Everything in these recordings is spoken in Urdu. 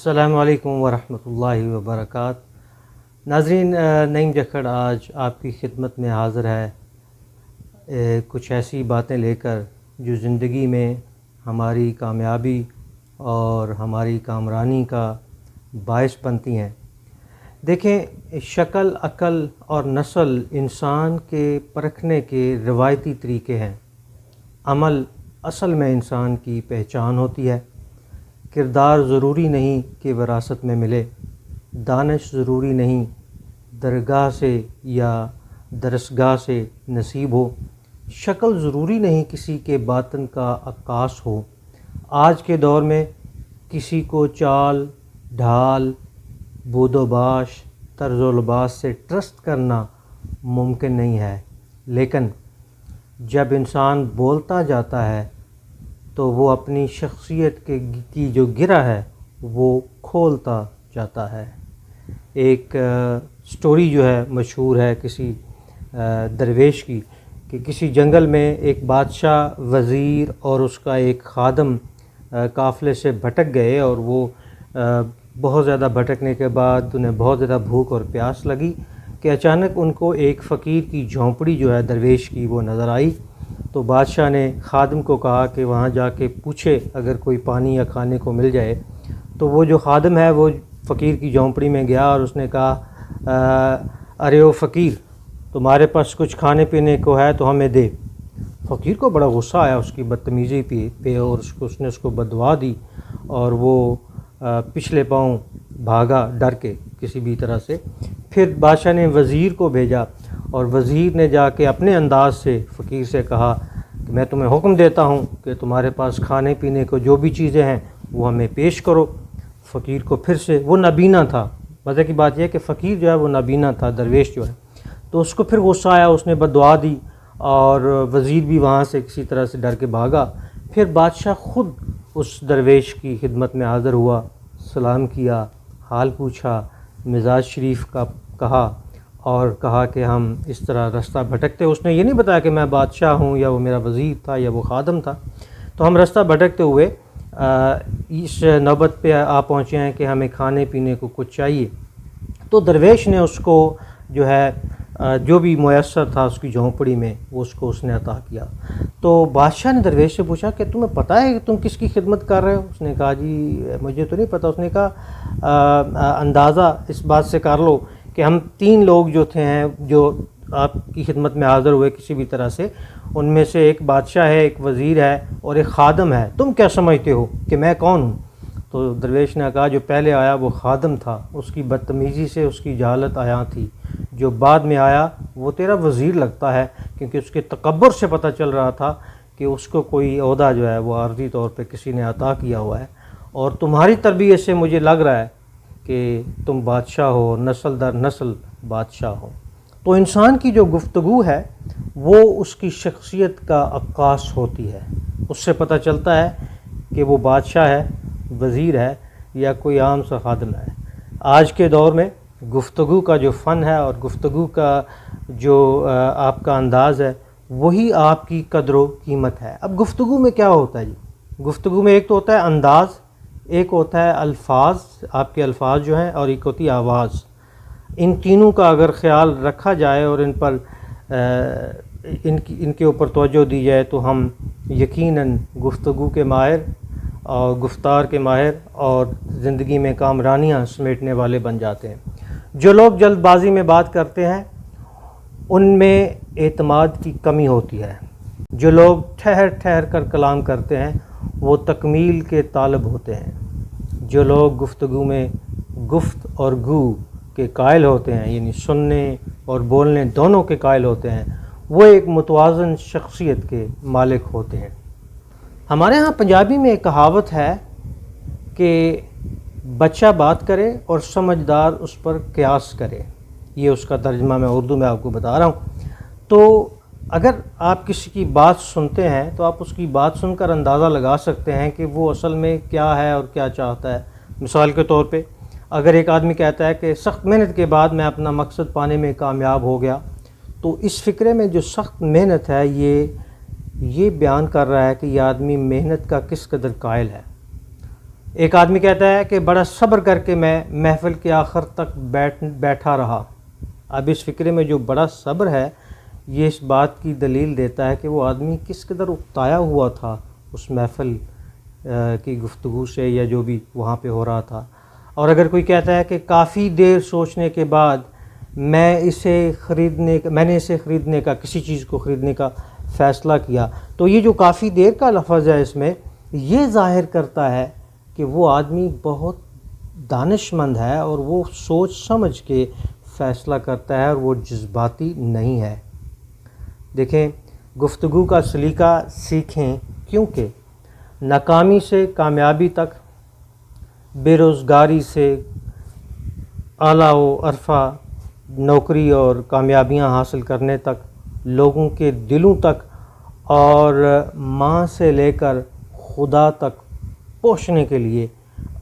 السلام علیکم ورحمۃ اللہ وبرکاتہ۔ ناظرین، نعیم جکھڑ آج آپ کی خدمت میں حاضر ہے کچھ ایسی باتیں لے کر جو زندگی میں ہماری کامیابی اور ہماری کامرانی کا باعث بنتی ہیں۔ دیکھیں، شکل، عقل اور نسل انسان کے پرکھنے کے روایتی طریقے ہیں۔ عمل اصل میں انسان کی پہچان ہوتی ہے۔ کردار ضروری نہیں کہ وراثت میں ملے، دانش ضروری نہیں درگاہ سے یا درسگاہ سے نصیب ہو، شکل ضروری نہیں کسی کے باطن کا عکاس ہو۔ آج کے دور میں کسی کو چال، ڈھال، بود و باش، طرز و لباس سے ٹرسٹ کرنا ممکن نہیں ہے، لیکن جب انسان بولتا جاتا ہے تو وہ اپنی شخصیت کی جو گرہ ہے وہ کھولتا جاتا ہے۔ ایک سٹوری جو ہے مشہور ہے کسی درویش کی، کہ کسی جنگل میں ایک بادشاہ، وزیر اور اس کا ایک خادم قافلے سے بھٹک گئے، اور وہ بہت زیادہ بھٹکنے کے بعد انہیں بہت زیادہ بھوک اور پیاس لگی کہ اچانک ان کو ایک فقیر کی جھونپڑی جو ہے درویش کی وہ نظر آئی۔ تو بادشاہ نے خادم کو کہا کہ وہاں جا کے پوچھے اگر کوئی پانی یا کھانے کو مل جائے۔ تو وہ جو خادم ہے وہ فقیر کی جھونپڑی میں گیا اور اس نے کہا، ارے او فقیر، تمہارے پاس کچھ کھانے پینے کو ہے تو ہمیں دے۔ فقیر کو بڑا غصہ آیا اس کی بدتمیزی پہ اور اس نے اس کو بددعا دی، اور وہ پچھلے پاؤں بھاگا ڈر کے کسی بھی طرح سے۔ پھر بادشاہ نے وزیر کو بھیجا، اور وزیر نے جا کے اپنے انداز سے فقیر سے کہا کہ میں تمہیں حکم دیتا ہوں کہ تمہارے پاس کھانے پینے کو جو بھی چیزیں ہیں وہ ہمیں پیش کرو۔ فقیر کو پھر سے، وہ نابینا تھا، مزے کی بات یہ ہے کہ فقیر جو ہے وہ نابینا تھا، درویش جو ہے، تو اس کو پھر غصہ آیا، اس نے بددعا دی، اور وزیر بھی وہاں سے کسی طرح سے ڈر کے بھاگا۔ پھر بادشاہ خود اس درویش کی خدمت میں حاضر ہوا، سلام کیا، حال پوچھا، مزاج شریف کا کہا، اور کہا کہ ہم اس طرح رستہ بھٹکتے، اس نے یہ نہیں بتایا کہ میں بادشاہ ہوں یا وہ میرا وزیر تھا یا وہ خادم تھا، تو ہم رستہ بھٹکتے ہوئے اس نوبت پہ آ پہنچے ہیں کہ ہمیں کھانے پینے کو کچھ چاہیے۔ تو درویش نے اس کو جو ہے جو بھی میسر تھا اس کی جھونپڑی میں وہ اس نے عطا کیا۔ تو بادشاہ نے درویش سے پوچھا کہ تمہیں پتہ ہے کہ تم کس کی خدمت کر رہے ہو؟ اس نے کہا جی مجھے تو نہیں پتہ۔ اس نے کہا اندازہ اس بات سے کر لو کہ ہم 3 لوگ جو ہیں جو آپ کی خدمت میں حاضر ہوئے کسی بھی طرح سے، ان میں سے ایک بادشاہ ہے، ایک وزیر ہے اور ایک خادم ہے، تم کیا سمجھتے ہو کہ میں کون ہوں؟ تو درویش نے کہا جو پہلے آیا وہ خادم تھا، اس کی بدتمیزی سے اس کی جہالت عیاں تھی، جو بعد میں آیا وہ تیرا وزیر لگتا ہے، کیونکہ اس کے تکبر سے پتہ چل رہا تھا کہ اس کو کوئی عہدہ جو ہے وہ عارضی طور پہ کسی نے عطا کیا ہوا ہے، اور تمہاری تربیت سے مجھے لگ رہا ہے کہ تم بادشاہ ہو، نسل در نسل بادشاہ ہو۔ تو انسان کی جو گفتگو ہے وہ اس کی شخصیت کا عکاس ہوتی ہے، اس سے پتہ چلتا ہے کہ وہ بادشاہ ہے، وزیر ہے یا کوئی عام سا خادم ہے۔ آج کے دور میں گفتگو کا جو فن ہے اور گفتگو کا جو آپ کا انداز ہے وہی آپ کی قدر و قیمت ہے۔ اب گفتگو میں کیا ہوتا ہے جی؟ گفتگو میں ایک تو ہوتا ہے انداز، ایک ہوتا ہے الفاظ، آپ کے الفاظ جو ہیں، اور ایک ہوتی ہے آواز۔ ان تینوں کا اگر خیال رکھا جائے اور ان پر ان کے اوپر توجہ دی جائے تو ہم یقیناً گفتگو کے ماہر اور گفتار کے ماہر اور زندگی میں کامرانیاں سمیٹنے والے بن جاتے ہیں۔ جو لوگ جلد بازی میں بات کرتے ہیں ان میں اعتماد کی کمی ہوتی ہے۔ جو لوگ ٹھہر ٹھہر کر کلام کرتے ہیں وہ تکمیل کے طالب ہوتے ہیں۔ جو لوگ گفتگو میں گفت اور گو کے قائل ہوتے ہیں، یعنی سننے اور بولنے دونوں کے قائل ہوتے ہیں، وہ ایک متوازن شخصیت کے مالک ہوتے ہیں۔ ہمارے ہاں پنجابی میں ایک کہاوت ہے کہ بچہ بات کرے اور سمجھدار اس پر قیاس کرے، یہ اس کا ترجمہ میں اردو میں آپ کو بتا رہا ہوں۔ تو اگر آپ کسی کی بات سنتے ہیں تو آپ اس کی بات سن کر اندازہ لگا سکتے ہیں کہ وہ اصل میں کیا ہے اور کیا چاہتا ہے۔ مثال کے طور پہ اگر ایک آدمی کہتا ہے کہ سخت محنت کے بعد میں اپنا مقصد پانے میں کامیاب ہو گیا، تو اس فقرے میں جو سخت محنت ہے یہ بیان کر رہا ہے کہ یہ آدمی محنت کا کس قدر قائل ہے۔ ایک آدمی کہتا ہے کہ بڑا صبر کر کے میں محفل کے آخر تک بیٹھا رہا. اب اس فقرے میں جو بڑا صبر ہے یہ اس بات کی دلیل دیتا ہے کہ وہ آدمی کس قدر اکتایا ہوا تھا اس محفل کی گفتگو سے یا جو بھی وہاں پہ ہو رہا تھا. اور اگر کوئی کہتا ہے کہ کافی دیر سوچنے کے بعد میں نے اسے خریدنے کا کسی چیز کو خریدنے کا فیصلہ کیا، تو یہ جو کافی دیر کا لفظ ہے اس میں یہ ظاہر کرتا ہے کہ وہ آدمی بہت دانش مند ہے اور وہ سوچ سمجھ کے فیصلہ کرتا ہے اور وہ جذباتی نہیں ہے. دیکھیں، گفتگو کا سلیقہ سیکھیں، کیونکہ ناکامی سے کامیابی تک، بے روزگاری سے اعلیٰ و عرفہ نوکری اور کامیابیاں حاصل کرنے تک، لوگوں کے دلوں تک اور ماں سے لے کر خدا تک پہنچنے کے لیے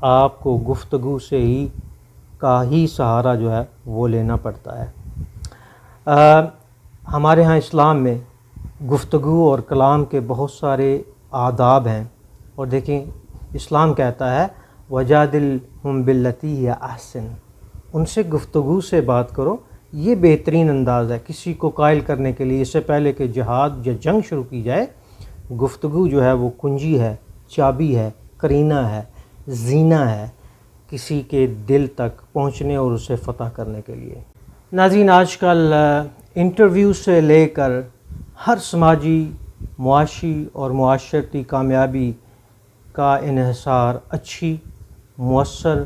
آپ کو گفتگو سے ہی سہارا جو ہے وہ لینا پڑتا ہے. ہمارے ہاں اسلام میں گفتگو اور کلام کے بہت سارے آداب ہیں، اور دیکھیں اسلام کہتا ہے وَجَادِلْهُمْ بِالَّتِي هِيَ أَحْسَنُ، ان سے گفتگو سے بات کرو. یہ بہترین انداز ہے کسی کو قائل کرنے کے لیے. اس سے پہلے کہ جہاد یا جنگ شروع کی جائے، گفتگو جو ہے وہ کنجی ہے، چابی ہے، قرینہ ہے، زینہ ہے کسی کے دل تک پہنچنے اور اسے فتح کرنے کے لیے. ناظرین، آج کل انٹرویو سے لے کر ہر سماجی، معاشی اور معاشرتی کامیابی کا انحصار اچھی، مؤثر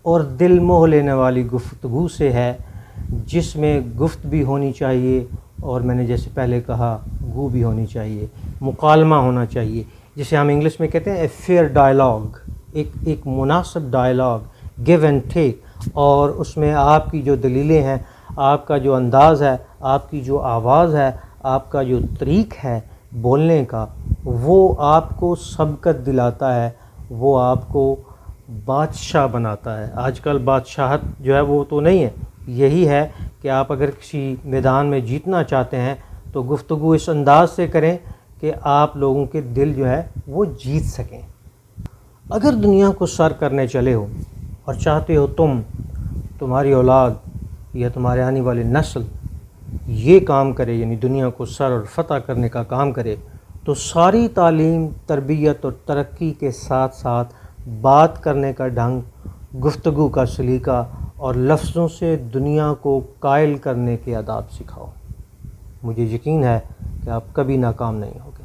اور دل موہ لینے والی گفتگو سے ہے، جس میں گفت بھی ہونی چاہیے اور میں نے جیسے پہلے کہا گو بھی ہونی چاہیے، مکالمہ ہونا چاہیے، جسے ہم انگلش میں کہتے ہیں اے فیئر ڈائلاگ، ایک مناسب ڈائلاگ، گیو اینڈ ٹیک. اور اس میں آپ کی جو دلیلیں ہیں، آپ کا جو انداز ہے، آپ کی جو آواز ہے، آپ کا جو طریق ہے بولنے کا، وہ آپ کو سبقت دلاتا ہے، وہ آپ کو بادشاہ بناتا ہے. آج کل بادشاہت جو ہے وہ تو نہیں ہے، یہی ہے کہ آپ اگر کسی میدان میں جیتنا چاہتے ہیں تو گفتگو اس انداز سے کریں کہ آپ لوگوں کے دل جو ہے وہ جیت سکیں. اگر دنیا کو سر کرنے چلے ہو اور چاہتے ہو تمہاری اولاد یا تمہارے آنے والی نسل یہ کام کرے، یعنی دنیا کو سر اور فتح کرنے کا کام کرے، تو ساری تعلیم، تربیت اور ترقی کے ساتھ ساتھ بات کرنے کا ڈھنگ، گفتگو کا سلیقہ اور لفظوں سے دنیا کو قائل کرنے کے آداب سکھاؤ. مجھے یقین ہے کہ آپ کبھی ناکام نہیں ہوگے.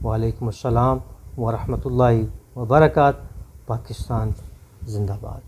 وعلیکم السلام ورحمۃ اللہ وبرکاتہ. پاکستان زندہ باد.